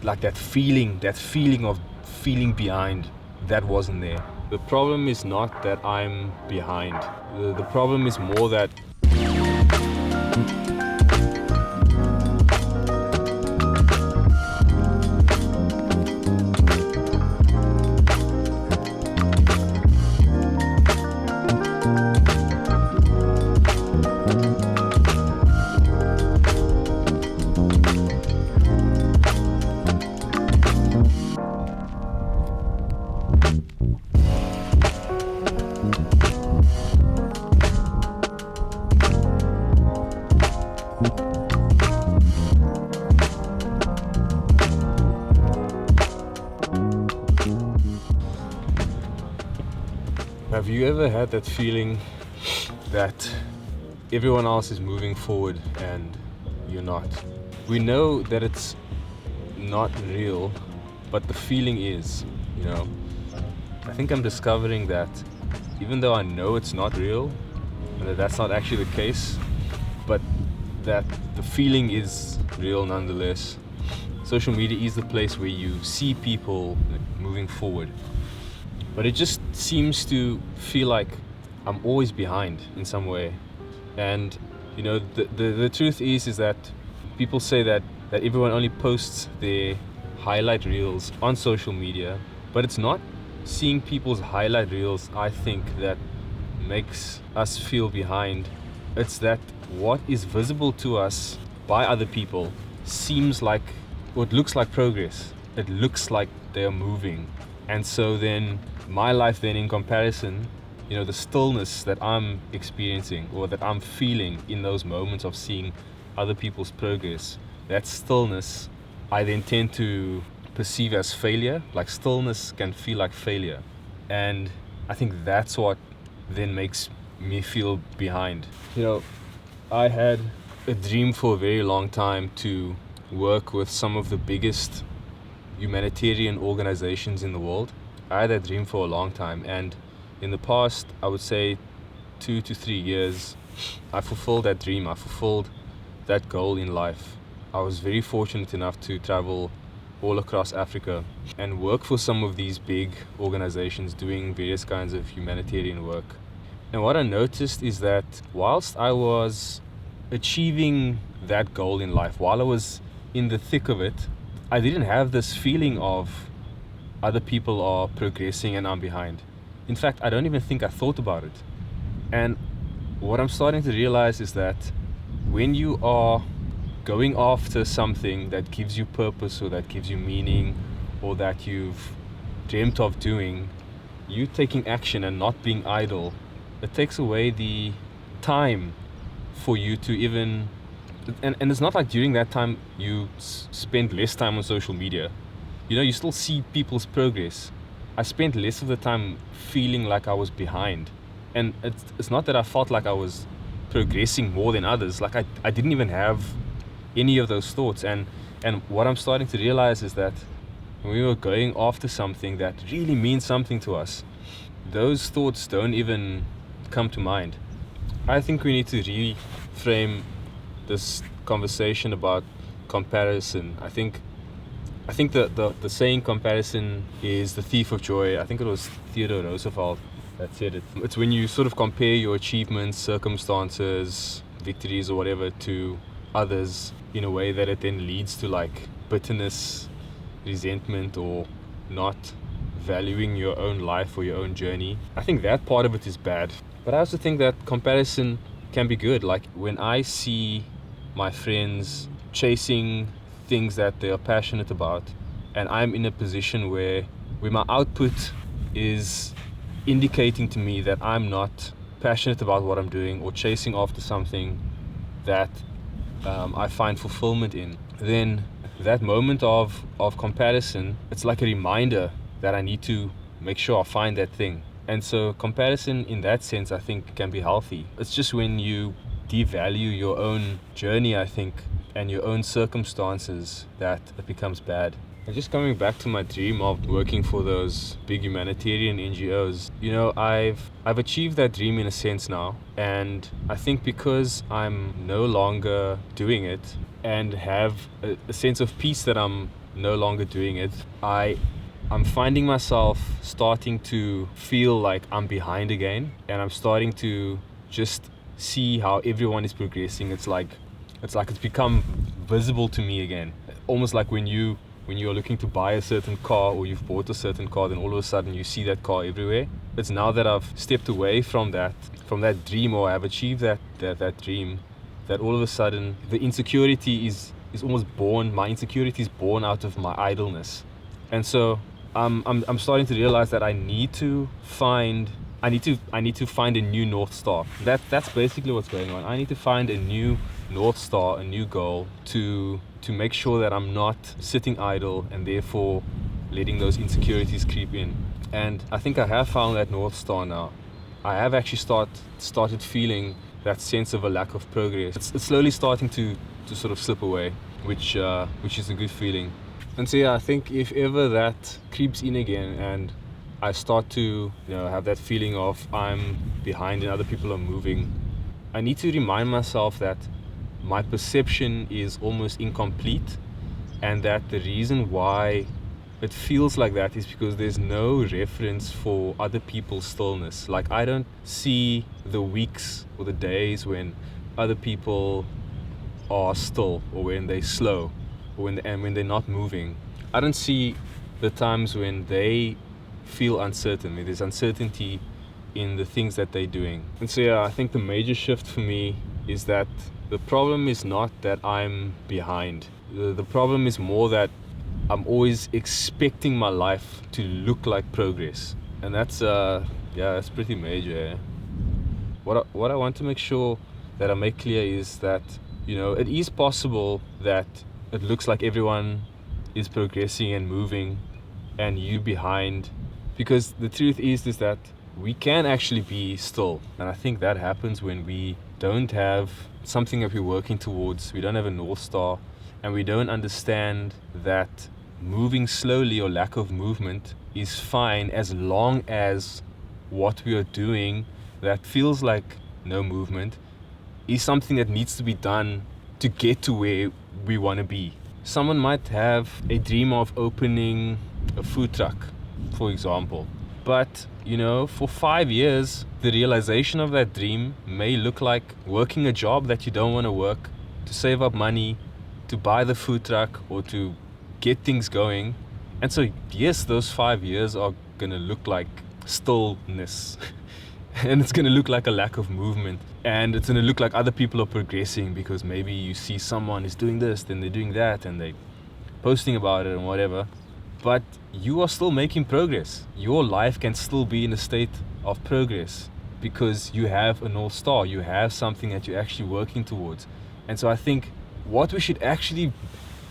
like that feeling of feeling behind, that wasn't there. The problem is not that I'm behind. The problem is more that have you ever had that feeling that everyone else is moving forward and you're not? We know that it's not real, but the feeling is, you know. I think I'm discovering that even though I know it's not real, and that that's not actually the case, but that the feeling is real nonetheless. Social media is the place where you see people moving forward, but it just seems to feel like I'm always behind in some way. And you know, the truth is that people say that everyone only posts their highlight reels on social media, but it's not seeing people's highlight reels, I think, that makes us feel behind. It's that what is visible to us by other people seems like, or it looks like progress. It looks like they're moving. And so then my life then in comparison, you know, the stillness that I'm experiencing or that I'm feeling in those moments of seeing other people's progress, that stillness I then tend to perceive as failure. Like stillness can feel like failure. And I think that's what then makes me feel behind. You know, I had a dream for a very long time to work with some of the biggest humanitarian organizations in the world. I had that dream for a long time, and in the past, I would say 2 to 3 years, I fulfilled that dream. I fulfilled that goal in life. I was very fortunate enough to travel all across Africa and work for some of these big organizations doing various kinds of humanitarian work. And what I noticed is that whilst I was achieving that goal in life, while I was in the thick of it, I didn't have this feeling of other people are progressing and I'm behind. In fact, I don't even think I thought about it. And what I'm starting to realize is that when you are going after something that gives you purpose or that gives you meaning or that you've dreamt of doing, you taking action and not being idle, it takes away the time for you to even, and it's not like during that time you spend less time on social media. You know, you still see people's progress. I spent less of the time feeling like I was behind. And it's not that I felt like I was progressing more than others. Like I didn't even have any of those thoughts. And what I'm starting to realize is that when we were going after something that really means something to us, those thoughts don't even come to mind. I think we need to reframe this conversation about comparison. I think the saying comparison is the thief of joy. I think it was Theodore Roosevelt that said it. It's when you sort of compare your achievements, circumstances, victories or whatever to others in a way that it then leads to like bitterness, resentment, or not valuing your own life or your own journey. I think that part of it is bad. But I also think that comparison can be good. Like when I see my friends chasing things that they are passionate about, and I'm in a position where my output is indicating to me that I'm not passionate about what I'm doing or chasing after something that I find fulfillment in, then that moment of comparison, it's like a reminder that I need to make sure I find that thing. And so comparison in that sense, I think, can be healthy. It's just when you devalue your own journey, I think, and your own circumstances, that it becomes bad. And just coming back to my dream of working for those big humanitarian NGOs, you know, I've achieved that dream in a sense now. And I think because I'm no longer doing it and have a sense of peace that I'm no longer doing it, I'm finding myself starting to feel like I'm behind again, and I'm starting to just see how everyone is progressing. It's like it's become visible to me again. Almost like when you're looking to buy a certain car, or you've bought a certain car, then all of a sudden you see that car everywhere. It's now that I've stepped away from that dream, or I've achieved that dream, that all of a sudden the insecurity is almost born. My insecurity is born out of my idleness. And so I'm starting to realize that I need to find a new North Star. That's basically what's going on. I need to find a new North Star, a new goal to make sure that I'm not sitting idle and therefore letting those insecurities creep in. And I think I have found that North Star now. I have actually started feeling that sense of a lack of progress. It's slowly starting to sort of slip away, which is a good feeling. And so yeah, I think if ever that creeps in again and I start to have that feeling of I'm behind and other people are moving, I need to remind myself that my perception is almost incomplete, and that the reason why it feels like that is because there's no reference for other people's stillness. Like, I don't see the weeks or the days when other people are still, or when they're slow, or when they're not moving. I don't see the times when they feel uncertain, when there's uncertainty in the things that they're doing. And so yeah, I think the major shift for me is that the problem is not that I'm behind. The problem is more that I'm always expecting my life to look like progress. And that's that's pretty major. What I want to make sure that I make clear is that it is possible that it looks like everyone is progressing and moving and you behind, because the truth is that we can actually be still. And I think that happens when we don't have something that we're working towards. We don't have a North Star, and we don't understand that moving slowly or lack of movement is fine, as long as what we are doing that feels like no movement is something that needs to be done to get to where we want to be. Someone might have a dream of opening a food truck, for example, but for 5 years the realization of that dream may look like working a job that you don't want to work, to save up money to buy the food truck or to get things going. And so yes, those 5 years are gonna look like stillness and it's gonna look like a lack of movement, and it's gonna look like other people are progressing, because maybe you see someone is doing this, then they're doing that, and they're posting about it and whatever. But you are still making progress. Your life can still be in a state of progress because you have a North Star. You have something that you're actually working towards. And so I think what we should actually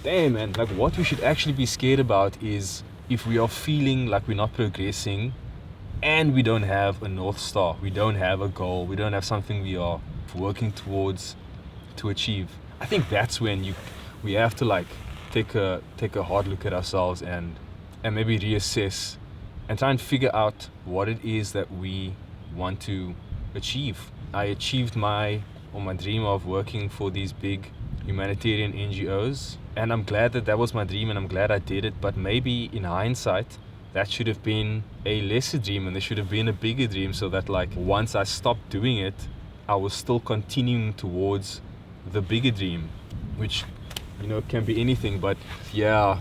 be scared about is if we are feeling like we're not progressing and we don't have a North Star, we don't have a goal, we don't have something we are working towards to achieve. I think that's when we have to take a hard look at ourselves and maybe reassess and try and figure out what it is that we want to achieve. I achieved my dream of working for these big humanitarian NGOs, and I'm glad that was my dream, and I'm glad I did it. But maybe in hindsight that should have been a lesser dream, and there should have been a bigger dream, so that once I stopped doing it, I was still continuing towards the bigger dream, which can be anything. But yeah,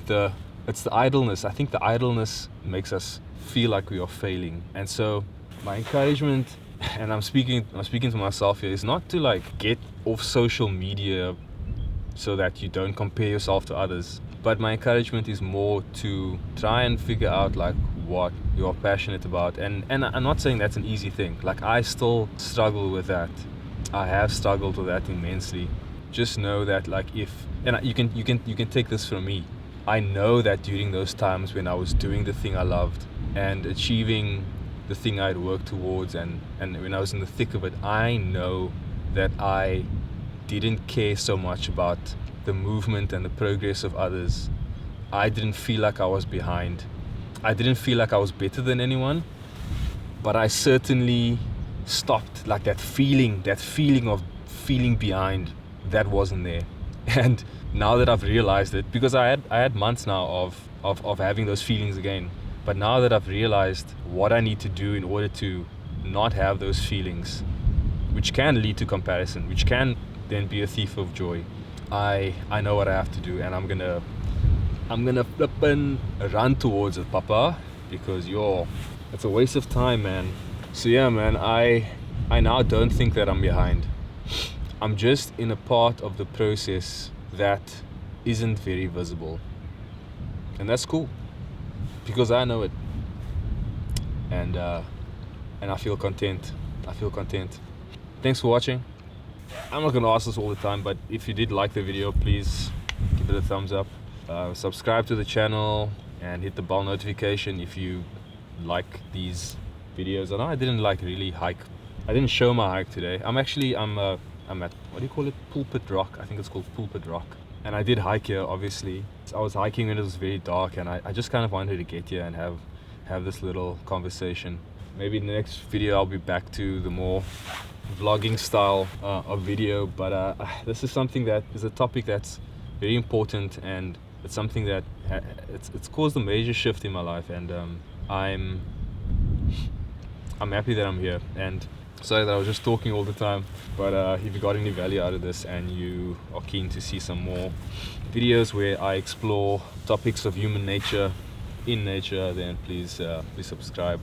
it's the idleness. I think the idleness makes us feel like we are failing. And so my encouragement, and I'm speaking to myself here, is not to get off social media so that you don't compare yourself to others. But my encouragement is more to try and figure out what you're passionate about. And I'm not saying that's an easy thing. I still struggle with that. I have struggled with that immensely. Just know that you can take this from me. I know that during those times when I was doing the thing I loved and achieving the thing I'd worked towards, and when I was in the thick of it, I know that I didn't care so much about the movement and the progress of others. I didn't feel like I was behind. I didn't feel like I was better than anyone, but I certainly stopped. That feeling of feeling behind, that wasn't there. And now that I've realized it, because I had months now of having those feelings again, but now that I've realized what I need to do in order to not have those feelings, which can lead to comparison, which can then be a thief of joy, I know what I have to do, and I'm gonna flip and run towards it, Papa, because it's a waste of time, man. So yeah, man, I now don't think that I'm behind. I'm just in a part of the process that isn't very visible, and that's cool because I know it, and I feel content. Thanks for watching. I'm not gonna ask this all the time, but if you did like the video, please give it a thumbs up, subscribe to the channel, and hit the bell notification if you like these videos. I know I didn't really hike. I didn't show my hike today. I'm at, what do you call it, Pulpit Rock. I think it's called Pulpit Rock, and I did hike here. Obviously I was hiking when it was very dark, and I just kind of wanted to get here and have this little conversation. Maybe in the next video I'll be back to the more vlogging style of video, but this is something that is a topic that's very important, and it's something that it's caused a major shift in my life, and I'm happy that I'm here. And sorry that I was just talking all the time, but if you got any value out of this and you are keen to see some more videos where I explore topics of human nature in nature, then please subscribe.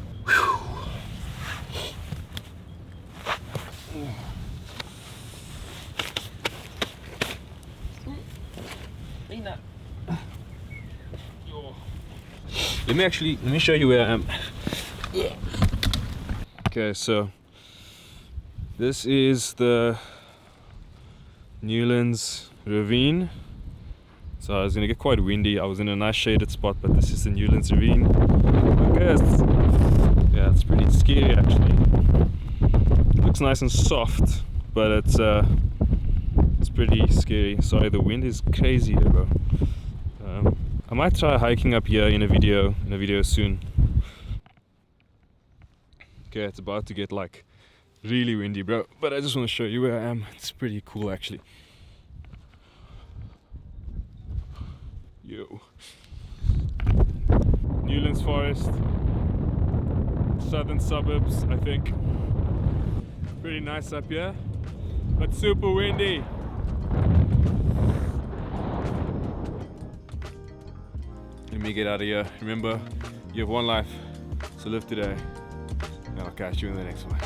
Let me show you where I am. Okay, so this is the Newlands Ravine. So it's gonna get quite windy. I was in a nice shaded spot, but this is the Newlands Ravine. I guess, yeah, it's pretty scary actually. It looks nice and soft, but it's pretty scary. Sorry, the wind is crazy here, bro. I might try hiking up here in a video soon. Okay, it's about to get like really windy, bro, but I just want to show you where I am. It's pretty cool actually. Yo, Newlands Forest, southern suburbs, I think. Pretty nice up here, but super windy. Let me get out of here. Remember, you have one life, so live today, and I'll catch you in the next one.